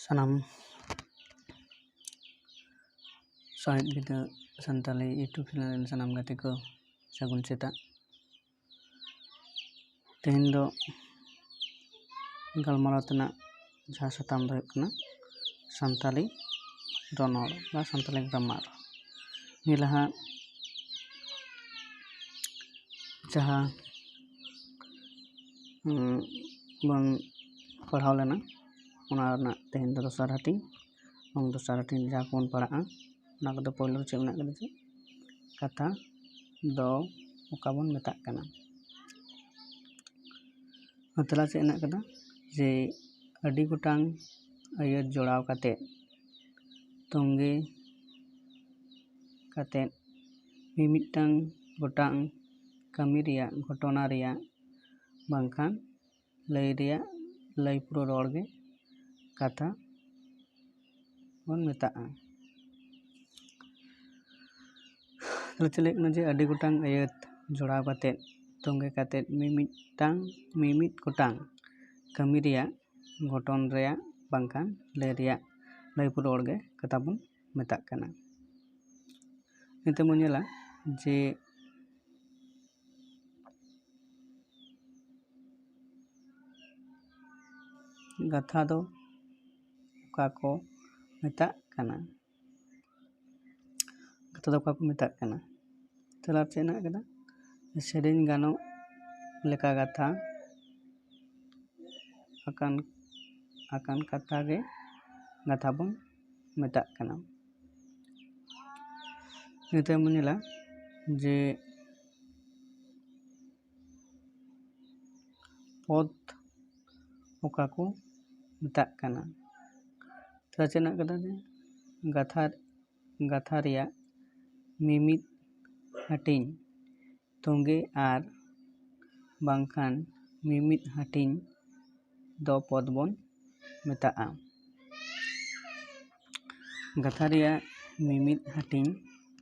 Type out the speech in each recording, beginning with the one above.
ᱥᱟᱱᱟᱢ ᱥᱟᱶᱦᱮᱫ ᱵᱤᱫᱟᱹ Santali YouTube channel ᱨᱮᱱ ᱥᱟᱱᱟम ᱜᱟᱛᱮ ᱠᱚ ᱥᱟᱹᱜᱩᱱ ᱥᱮᱛᱟᱜ। ᱛᱮᱦᱮᱧ ᱫᱚ ᱜᱟᱞᱢᱟᱨᱟᱣ ᱛᱮᱱᱟᱜ ᱡᱟᱦᱟᱸ ᱥᱟᱛᱟᱢ ᱫᱚ ᱦᱩᱭᱩᱜ ᱠᱟᱱᱟ ᱥᱟᱱᱛᱟᱞᱤ ᱨᱚᱱᱚᱲ ᱵᱟ ᱥᱟᱱᱛᱟᱞᱤ ᱜᱨᱟᱢᱟᱨ। ᱱᱤᱭᱟᱹ ᱞᱟᱦᱟ ᱡᱟᱦᱟᱸ ᱵᱚᱱ ᱯᱟᱲᱦᱟᱣ ᱞᱮᱱᱟ ᱚᱱᱟ ᱨᱮᱱᱟᱜ ᱛᱮᱦᱮᱧ ᱫᱚ ᱫᱚᱥᱟᱨ ᱦᱟᱹᱴᱤᱧ এবং ᱫᱚᱥᱟᱨ ᱦᱟᱹᱴᱤᱧ ᱡᱟᱦᱟᱸ ᱠᱚᱵᱚᱱ ᱯᱟᱲᱦᱟᱜᱼᱟ ᱚᱱᱟ ᱠᱚᱫᱚ ᱯᱳᱭᱞᱳ ᱪᱮᱫ ᱢᱮᱱᱟᱜ ᱠᱟᱫᱟ ᱡᱮ ᱠᱟᱛᱷᱟ ᱫᱚ ᱚᱠᱟ ᱵᱚᱱ ᱢᱮᱛᱟᱜ ᱠᱟᱱᱟ। ᱛᱮᱞᱟ ᱪᱮᱫ ᱢᱮᱱᱟᱜ ᱠᱟᱫᱟ ᱡᱮ ᱟᱹᱰᱤ ᱜᱚᱴᱟᱝ ᱟᱹᱭᱟᱹᱛ ᱡᱚᱲᱟᱣ ᱠᱟᱛᱮᱫ ᱛᱚᱸᱜᱮ ᱠᱟᱛᱮᱫ ᱢᱤᱢᱤᱫᱴᱟᱝ ᱜᱚᱴᱟᱝ ᱠᱟᱹᱢᱤ ᱨᱮᱭᱟᱜ ᱜᱷᱚᱴᱚᱱᱟ ᱨᱮᱭᱟᱜ ᱵᱟᱝᱠᱷᱟᱱ ᱞᱟᱹᱭ ᱯᱩᱨᱟᱹ ᱨᱚᱲ ᱜᱮ ᱠᱟᱛᱷᱟ ᱵᱚᱱ ᱢᱮᱛᱟᱜᱼᱟ। ᱛᱟᱦᱞᱮ ᱪᱮᱫ ᱞᱟᱹᱭ ᱠᱟᱱᱟ ᱡᱮ ᱟᱹᱰᱤ ᱜᱚᱴᱟᱝ ᱟᱹᱭᱟᱹᱛ ᱡᱚᱲᱟᱣ ᱠᱟᱛᱮᱫ ᱛᱚᱸᱜᱮ ᱠᱟᱛᱮᱫ ᱢᱤᱢᱤᱫ ᱜᱚᱴᱟᱝ ᱠᱟᱹᱢᱤ ᱨᱮᱭᱟᱜ ᱜᱷᱚᱴᱚᱱ ᱨᱮᱭᱟᱜ ᱵᱟᱝᱠᱷᱟन ᱞᱟᱹᱭ ᱯᱩᱨᱟᱹ ᱨᱚᱲ ᱜᱮ ᱠᱟᱛᱷᱟ ᱵᱚᱱ ᱢᱮᱛᱟᱜ ᱠᱟᱱᱟ। ᱱᱤᱛᱚᱜ ᱵᱚᱱ ᱧᱮᱞᱟ ᱡᱮ ᱠᱟᱛᱷᱟ ᱫᱚᱚᱠᱟ ᱠᱚ ᱢᱮᱛᱟᱜ ᱠᱟᱱᱟ। ᱠᱟᱛᱷᱟ ᱫᱚ ᱚᱠᱟ ᱠᱚ ᱢᱮᱛᱟᱜ ᱠᱟᱱᱟ। ᱛᱮᱞᱟ ᱪᱮᱫ ᱦᱮᱱᱟᱜ ᱠᱟᱫᱟ ᱥᱮᱨᱮᱧ ᱜᱟᱱᱚᱜ ᱞᱮᱠᱟ ᱠᱟᱛᱷᱟ ᱟᱠᱟᱱ ᱠᱟᱛᱷᱟ ᱜᱮ ᱠᱟᱛᱷᱟ ᱵᱚᱱ ᱢᱮᱛᱟᱜ ᱠᱟᱱᱟ। ᱱᱤᱛᱚᱜ ᱵᱚᱱ ᱧᱮᱞᱟ ᱡᱮ ᱯᱚᱫ ᱚᱠᱟ ᱠᱚ ᱢᱮᱛᱟᱜ ᱠᱟᱱᱟ। ᱛᱟᱦᱞᱮ ᱪᱮᱫ ᱦᱮᱱᱟᱜ ᱠᱟᱫᱟ ᱡᱮ ᱠᱟᱛᱷᱟ ᱨᱮᱭᱟᱜ ᱢᱤᱢᱤᱫ ᱦᱟᱹᱴᱤᱧ ᱛᱚᱸᱜᱮ ᱟᱨ ᱵᱟᱝᱠᱷᱟᱱ ᱢᱤᱢᱤᱫ ᱦᱟᱹᱴᱤᱧ ᱫᱚ ᱯᱚᱫ ᱵᱚᱱ ᱢᱮᱛᱟᱜᱼᱟ। ᱠᱟᱛᱷᱟ ᱨᱮᱭᱟᱜ ᱢᱤᱢᱤᱫ ᱦᱟᱹᱴᱤᱧ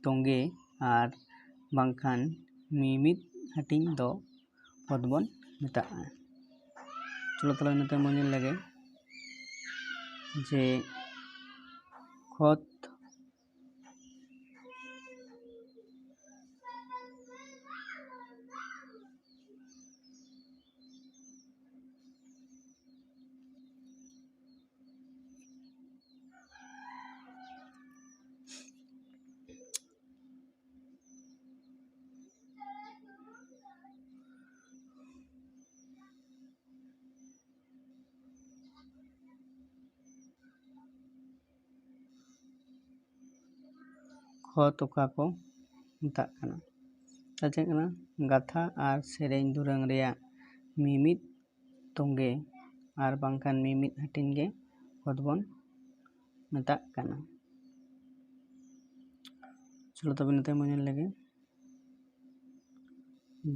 ᱛᱚᱸᱜᱮ ᱟᱨ ᱵᱟᱝᱠᱷᱟᱱ ᱢᱤᱢᱤᱫ ᱦᱟᱹᱴᱤᱧ ᱫᱚ ᱯᱚᱫ ᱵᱚᱱ ᱢᱮᱛᱟᱜᱼᱟ। চলো তাহলে নিতে মনে লাগে যে খত অকা কো মেতাগ কানা। তা চেক কানা গাথা আর সেরেñ দুরাং রেয়াগ মিমিদ তঙ্গে আর বাংখান মিমিদ হাটিন गे পদ বন মেতাগ কানা। চলো তবে নিতে মনে লাগে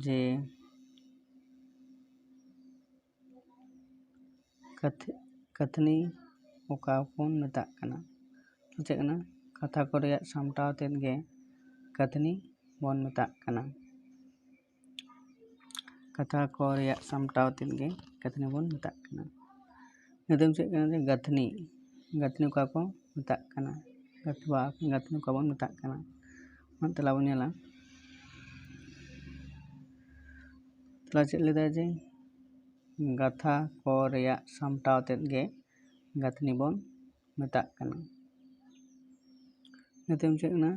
যে कथनी ओका बन मेताग काना। चेक काना कथा को रेयाग सामटाव तेद गे कथनी बन मेताग काना। कथा को रेयाग सामटाव तेद गे कथनी बन मेताग काना। नितम चेक काना जे गथनी ओका को मेताग काना। गथनी ओका बन मेताग काना। मान तला बन नेला तला चेक लेदा जे गाथा को रेयाग सामटाव तेद गे गाथनी बन मेताग काना। नितम चेक काना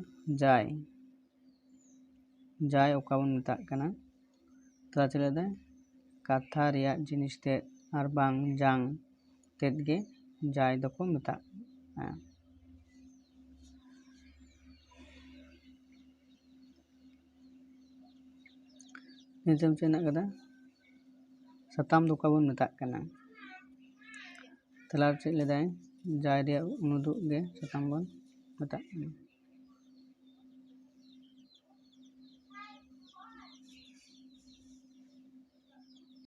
जाय ओका बन मेताग काना। तला चेक लेदा कथा रेयाग जिनिस तेद आर बांग जांग तेद गे जाय दको मेतागा। नितम चेक हेनाग कादा साताम दो ओका बन मेताग काना। तला चेक लेदा जाय रेयाग उनुदुग गे साताम बन मेताग काना।